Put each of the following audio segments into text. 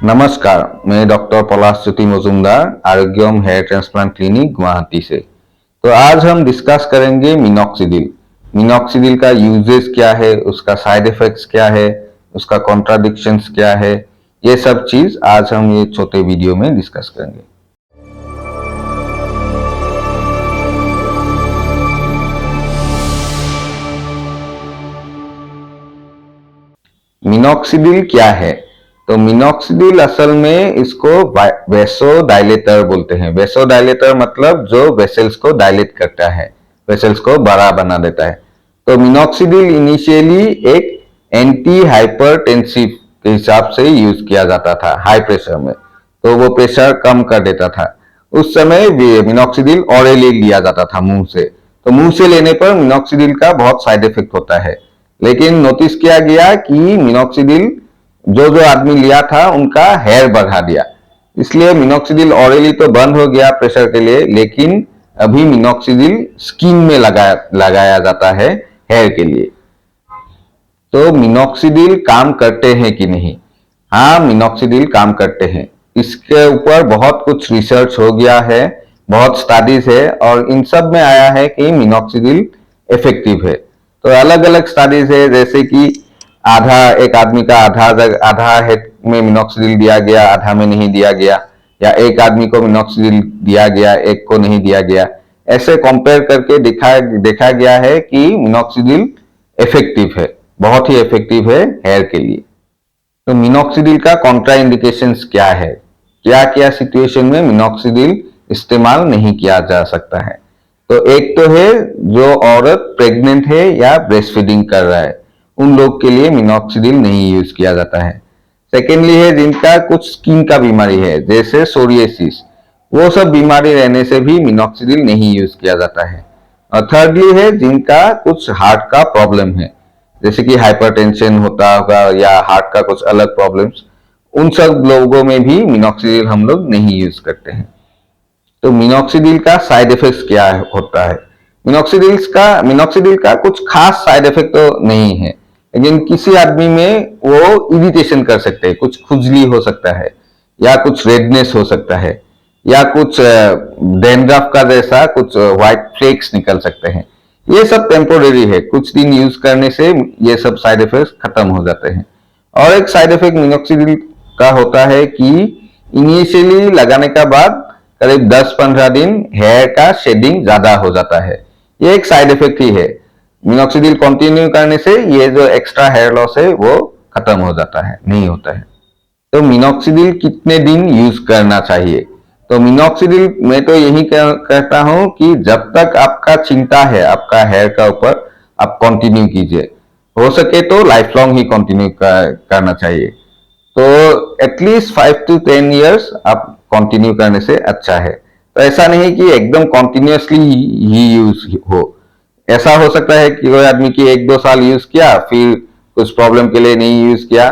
नमस्कार, मैं डॉक्टर पलाशज्योति मजुमदार, आरोग्यम hair transplant clinic Guwahati से। तो आज हम डिस्कस करेंगे मिनॉक्सिडिल। मिनॉक्सिडिल का यूजेस क्या है, उसका साइड इफेक्ट्स क्या है, उसका कॉन्ट्राडिक्शंस क्या है, ये सब चीज आज हम ये छोटे वीडियो में डिस्कस करेंगे। मिनॉक्सिडिल क्या है? तो मिनॉक्सिडिल असल में इसको वेसोडाइलेटर बोलते हैं। वेसोडाइलेटर मतलब जो वेसल्स को डायलेट करता है, वेसल्स को बड़ा बना देता है। तो मिनॉक्सिडिल इनिशियली एक एंटी हाइपरटेंसिव के हिसाब से यूज किया जाता था हाई प्रेशर में, तो वो प्रेशर कम कर देता था। उस समय मिनॉक्सिडिल ऑरली लिया जाता था मुंह से, तो मुंह से लेने पर मिनॉक्सिडिल का बहुत साइड इफेक्ट होता है। लेकिन नोटिस किया गया कि मिनॉक्सिडिल जो जो आदमी लिया था उनका हेयर बढ़ा दिया, इसलिए मिनॉक्सिडिल ऑरली तो बंद हो गया प्रेशर के लिए, लेकिन अभी मिनॉक्सिडिल स्किन में लगाया जाता है हेयर के लिए। तो मिनॉक्सिडिल काम करते हैं कि नहीं? हाँ, मिनॉक्सिडिल काम करते हैं। इसके ऊपर बहुत कुछ रिसर्च हो गया है, बहुत स्टडीज है, और इन सब में आया है कि मिनॉक्सिडिल इफेक्टिव है। तो अलग अलग स्टडीज है, जैसे कि एक आदमी का आधा हेड में मिनॉक्सिडिल दिया गया, आधा में नहीं दिया गया, या एक आदमी को मिनॉक्सिडिल दिया गया, एक को नहीं दिया गया। ऐसे कंपेयर करके देखा गया है कि मिनॉक्सिडिल इफेक्टिव है, बहुत ही इफेक्टिव है हेयर के लिए। तो मिनॉक्सिडिल का कॉन्ट्रा इंडिकेशंस क्या है? क्या क्या सिचुएशन में मिनॉक्सिडिल इस्तेमाल नहीं किया जा सकता है? तो एक तो है जो औरत प्रेग्नेंट है या ब्रेस्ट फीडिंग कर रहा है, उन लोग के लिए मिनॉक्सिडिल नहीं यूज किया जाता है। सेकेंडली है जिनका कुछ स्किन का बीमारी है, जैसे सोरियासिस, वो सब बीमारी रहने से भी मिनॉक्सिडिल नहीं यूज किया जाता है। और थर्डली है जिनका कुछ हार्ट का प्रॉब्लम है, जैसे कि हाइपरटेंशन होता होगा या हार्ट का कुछ अलग प्रॉब्लम्स, उन सब लोगों में भी मिनॉक्सिडिल हम लोग नहीं यूज करते हैं। तो मिनॉक्सिडिल का साइड इफेक्ट क्या होता है? मिनॉक्सिडिल का कुछ खास साइड इफेक्ट तो नहीं है, लेकिन किसी आदमी में वो इरिटेशन कर सकते हैं, कुछ खुजली हो सकता है, या कुछ रेडनेस हो सकता है, या कुछ डैंड्रफ का जैसा कुछ व्हाइट फ्लेक्स निकल सकते हैं। ये सब टेम्पोरेरी है, कुछ दिन यूज करने से ये सब साइड इफेक्ट खत्म हो जाते हैं। और एक साइड इफेक्ट मिनॉक्सिडिल का होता है कि इनिशियली लगाने का बाद करीब 10-15 दिन हेयर का शेडिंग ज्यादा हो जाता है। ये एक साइड इफेक्ट ही है। मिनॉक्सिडिल कंटिन्यू करने से ये जो एक्स्ट्रा हेयर लॉस है वो खत्म हो जाता है, नहीं होता है। तो मिनॉक्सिडिल कितने दिन यूज करना चाहिए? तो मिनॉक्सिडिल मैं तो यही कहता हूं कि जब तक आपका चिंता है आपका हेयर का ऊपर, आप कंटिन्यू कीजिए। हो सके तो लाइफ लॉन्ग ही कंटिन्यू करना चाहिए। तो एटलीस्ट 5 to 10 ईयर्स आप कंटिन्यू करने से अच्छा है। तो ऐसा नहीं कि एकदम कंटिन्यूअसली ही यूज हो। ऐसा हो सकता है कि कोई आदमी की 1-2 साल यूज किया, फिर कुछ प्रॉब्लम के लिए नहीं यूज किया,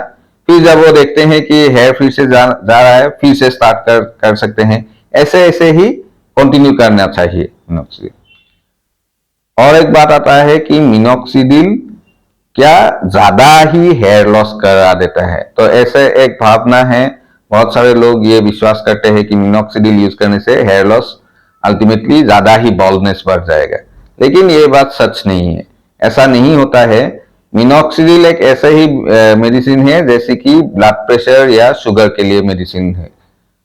फिर जब वो देखते हैं कि हेयर फिर से जा रहा है, फिर से स्टार्ट कर सकते हैं। ऐसे ऐसे ही कंटिन्यू करना चाहिए मिनॉक्सिडिल। और एक बात आता है कि मिनॉक्सिडिल क्या ज्यादा ही हेयर लॉस करा देता है? तो ऐसे एक भावना है, बहुत सारे लोग ये विश्वास करते हैं कि मिनॉक्सिडिल यूज करने से हेयर लॉस अल्टीमेटली ज्यादा ही बॉल्डनेस बढ़ जाएगा, लेकिन ये बात सच नहीं है, ऐसा नहीं होता है। मिनॉक्सिडिल एक ऐसा ही मेडिसिन है जैसे कि ब्लड प्रेशर या शुगर के लिए मेडिसिन है।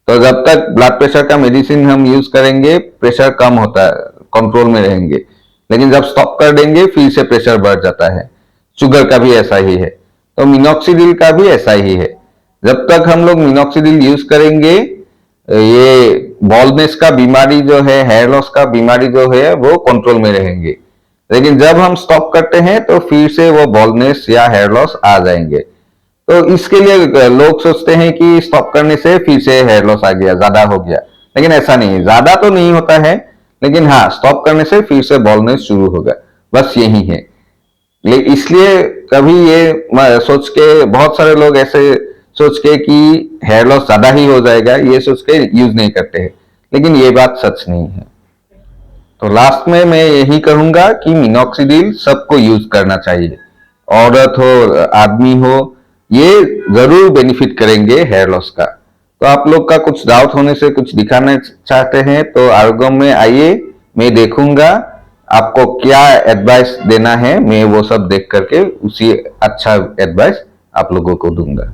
तो जब तक ब्लड प्रेशर का मेडिसिन हम यूज करेंगे, प्रेशर कम होता है, कंट्रोल में रहेंगे, लेकिन जब स्टॉप कर देंगे फिर से प्रेशर बढ़ जाता है। शुगर का भी ऐसा ही है, तो मिनॉक्सिडिल का भी ऐसा ही है। जब तक हम लोग मिनॉक्सिडिल यूज करेंगे, ये बॉल्डनेस का बीमारी जो है, हेयर लॉस का बीमारी जो है, वो कंट्रोल में रहेंगे। लेकिन जब हम स्टॉप करते हैं तो फिर से वो बॉल्डनेस या हेयर लॉस आ जाएंगे। तो इसके लिए लोग सोचते हैं कि स्टॉप करने से फिर से हेयर लॉस आ गया, ज्यादा हो गया, लेकिन ऐसा नहीं है, ज्यादा तो नहीं होता है, लेकिन हाँ, स्टॉप करने से फिर से बॉल्डनेस शुरू होगा, बस यही है। इसलिए कभी ये सोच के बहुत सारे लोग ऐसे सोच के कि हेयर लॉस ज्यादा ही हो जाएगा, ये सोच के यूज नहीं करते हैं, लेकिन ये बात सच नहीं है। तो लास्ट में मैं यही कहूंगा कि मिनॉक्सिडिल सबको यूज करना चाहिए, औरत हो, आदमी हो, ये जरूर बेनिफिट करेंगे हेयर लॉस का। तो आप लोग का कुछ डाउट होने से कुछ दिखाना चाहते हैं तो आरोग्यम में आइए, मैं देखूंगा आपको क्या एडवाइस देना है, मैं वो सब देख करके उसी अच्छा एडवाइस आप लोगों को दूंगा।